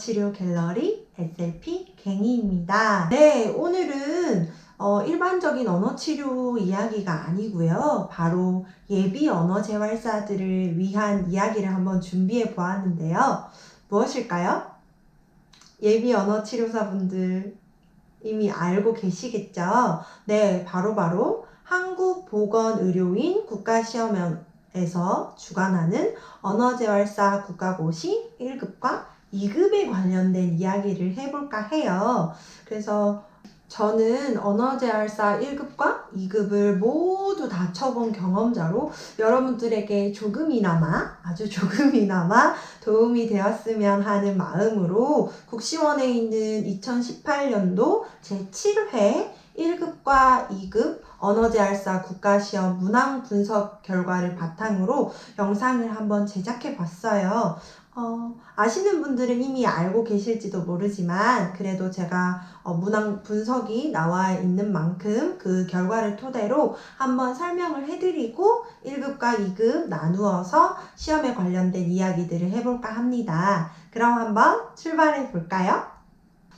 언어치료 갤러리 SLP 갱이입니다. 네, 오늘은 일반적인 언어치료 이야기가 아니고요. 바로 예비 언어재활사들을 위한 이야기를 한번 준비해 보았는데요. 무엇일까요? 예비 언어치료사분들 이미 알고 계시겠죠? 네, 바로 한국보건의료인 국가시험원에서 주관하는 언어재활사 국가고시 1급과 2급에 관련된 이야기를 해볼까 해요. 그래서 저는 언어재활사 1급과 2급을 모두 다 쳐본 경험자로 여러분들에게 아주 조금이나마 도움이 되었으면 하는 마음으로 국시원에 있는 2018년도 제7회 1급과 2급 언어재활사 국가시험 문항 분석 결과를 바탕으로 영상을 한번 제작해 봤어요. 아시는 분들은 이미 알고 계실지도 모르지만 그래도 제가 문항 분석이 나와 있는 만큼 그 결과를 토대로 한번 설명을 해드리고 1급과 2급 나누어서 시험에 관련된 이야기들을 해볼까 합니다. 그럼 한번 출발해 볼까요?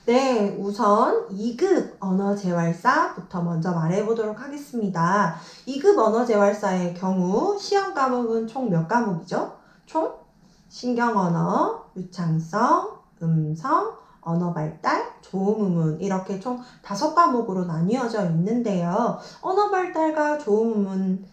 네, 우선 2급 언어재활사부터 먼저 말해보도록 하겠습니다. 2급 언어재활사의 경우 시험 과목은 총 몇 과목이죠? 총 신경언어, 유창성, 음성, 언어발달, 조음의문 이렇게 총 5과목으로 나뉘어져 있는데요. 언어발달과 조음의문은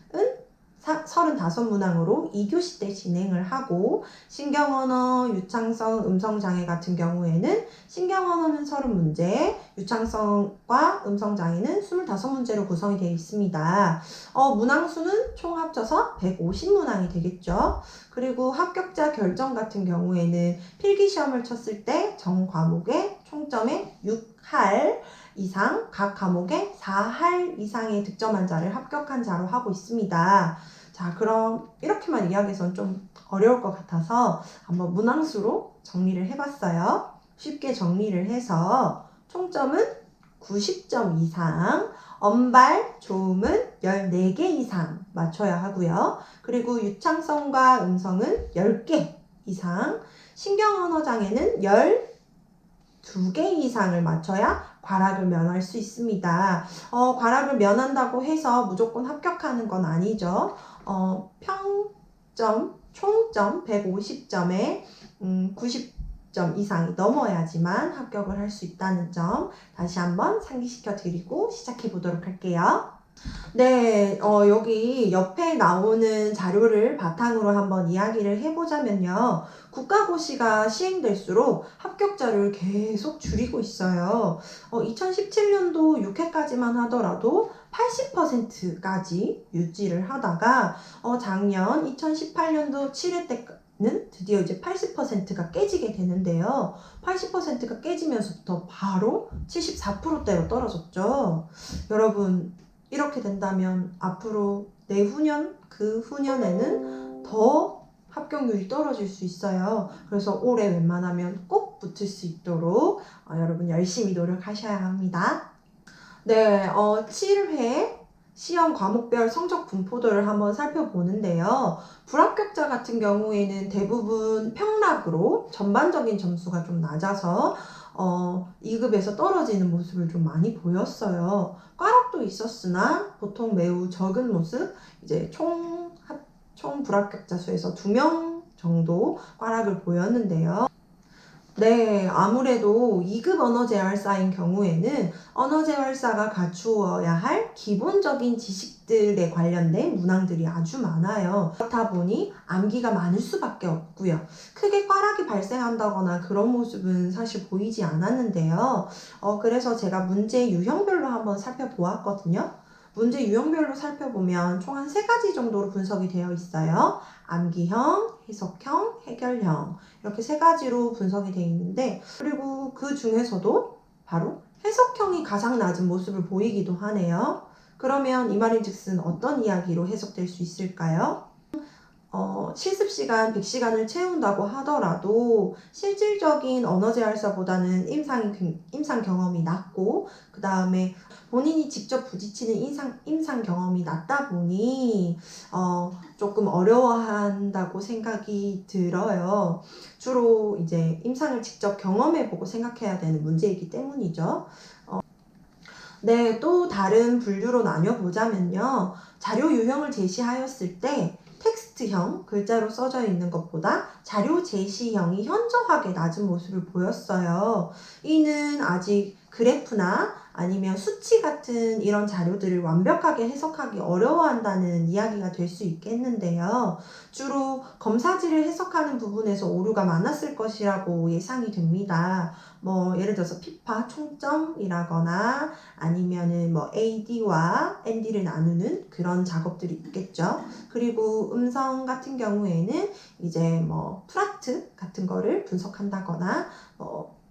35문항으로 2교시 때 진행을 하고 신경언어, 유창성, 음성장애 같은 경우에는 신경언어는 30문제, 유창성과 음성장애는 25문제로 구성이 되어 있습니다. 문항수는 총 합쳐서 150문항이 되겠죠. 그리고 합격자 결정 같은 경우에는 필기시험을 쳤을 때 전 과목의 총점의 6할 이상, 각 과목에 4할 이상의 득점한 자를 합격한 자로 하고 있습니다. 자, 그럼 이렇게만 이야기해서는 좀 어려울 것 같아서 한번 문항수로 정리를 해봤어요. 쉽게 정리를 해서 총점은 90점 이상, 언발, 조음은 14개 이상 맞춰야 하고요. 그리고 유창성과 음성은 10개 이상, 신경언어장애는 12개 이상을 맞춰야 과락을 면할 수 있습니다. 과락을 면한다고 해서 무조건 합격하는 건 아니죠. 평점, 총점 150점에 90점 이상이 넘어야지만 합격을 할 수 있다는 점 다시 한번 상기시켜 드리고 시작해 보도록 할게요. 네, 여기 옆에 나오는 자료를 바탕으로 한번 이야기를 해보자면요. 국가고시가 시행될수록 합격자를 계속 줄이고 있어요. 2017년도 6회까지만 하더라도 80%까지 유지를 하다가 작년 2018년도 7회 때는 드디어 이제 80%가 깨지게 되는데요. 80%가 깨지면서부터 바로 74%대로 떨어졌죠. 여러분, 이렇게 된다면 앞으로 내후년, 그 후년에는 더 합격률이 떨어질 수 있어요. 그래서 올해 웬만하면 꼭 붙을 수 있도록 여러분 열심히 노력하셔야 합니다. 네, 7회 시험 과목별 성적 분포도를 한번 살펴보는데요. 불합격자 같은 경우에는 대부분 평락으로 전반적인 점수가 좀 낮아서 2급에서 떨어지는 모습을 좀 많이 보였어요. 꽈락도 있었으나 보통 매우 적은 모습, 이제 총 불합격자 수에서 2명 정도 꽈락을 보였는데요. 네, 아무래도 2급 언어재활사인 경우에는 언어재활사가 갖추어야 할 기본적인 지식들에 관련된 문항들이 아주 많아요. 그렇다 보니 암기가 많을 수밖에 없고요. 크게 꽈락이 발생한다거나 그런 모습은 사실 보이지 않았는데요. 그래서 제가 문제 유형별로 한번 살펴보았거든요. 문제 유형별로 살펴보면 총 한 3가지 정도로 분석이 되어 있어요. 암기형, 해석형, 해결형 이렇게 3가지로 분석이 되어 있는데 그리고 그 중에서도 바로 해석형이 가장 낮은 모습을 보이기도 하네요. 그러면 이 말인즉슨 어떤 이야기로 해석될 수 있을까요? 실습 시간 100시간을 채운다고 하더라도 실질적인 언어 재활사보다는 임상 경험이 낮고, 그 다음에 본인이 직접 부딪히는 임상 경험이 낮다 보니 조금 어려워한다고 생각이 들어요. 주로 이제 임상을 직접 경험해보고 생각해야 되는 문제이기 때문이죠. 네, 또 다른 분류로 나뉘어보자면요. 자료 유형을 제시하였을 때 텍스트형, 글자로 써져 있는 것보다 자료 제시형이 현저하게 낮은 모습을 보였어요. 이는 아직 그래프나 아니면 수치 같은 이런 자료들을 완벽하게 해석하기 어려워한다는 이야기가 될 수 있겠는데요. 주로 검사지를 해석하는 부분에서 오류가 많았을 것이라고 예상이 됩니다. 예를 들어서 피파 총점이라거나 아니면은 AD와 ND를 나누는 그런 작업들이 있겠죠. 그리고 음성 같은 경우에는 이제 프라트 같은 거를 분석한다거나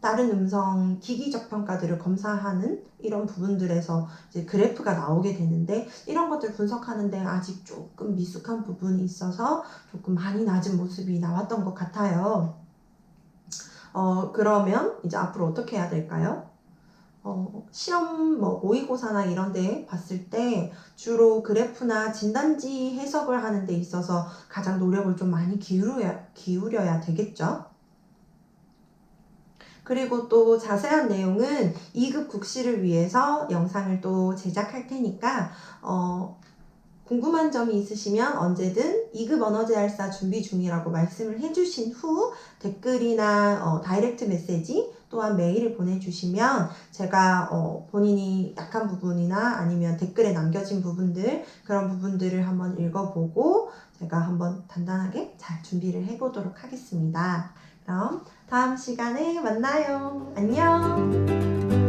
다른 음성 기기적 평가들을 검사하는 이런 부분들에서 이제 그래프가 나오게 되는데, 이런 것들 분석하는데 아직 조금 미숙한 부분이 있어서 조금 많이 낮은 모습이 나왔던 것 같아요. 그러면 이제 앞으로 어떻게 해야 될까요? 시험 모의고사나 이런 데 봤을 때 주로 그래프나 진단지 해석을 하는 데 있어서 가장 노력을 좀 많이 기울여야 되겠죠. 그리고 또 자세한 내용은 2급 국시를 위해서 영상을 또 제작할 테니까 궁금한 점이 있으시면 언제든 2급 언어재활사 준비 중이라고 말씀을 해주신 후 댓글이나 다이렉트 메시지 또한 메일을 보내주시면 제가 본인이 약한 부분이나 아니면 댓글에 남겨진 부분들, 그런 부분들을 한번 읽어보고 제가 한번 단단하게 잘 준비를 해보도록 하겠습니다. 그럼 다음 시간에 만나요. 안녕.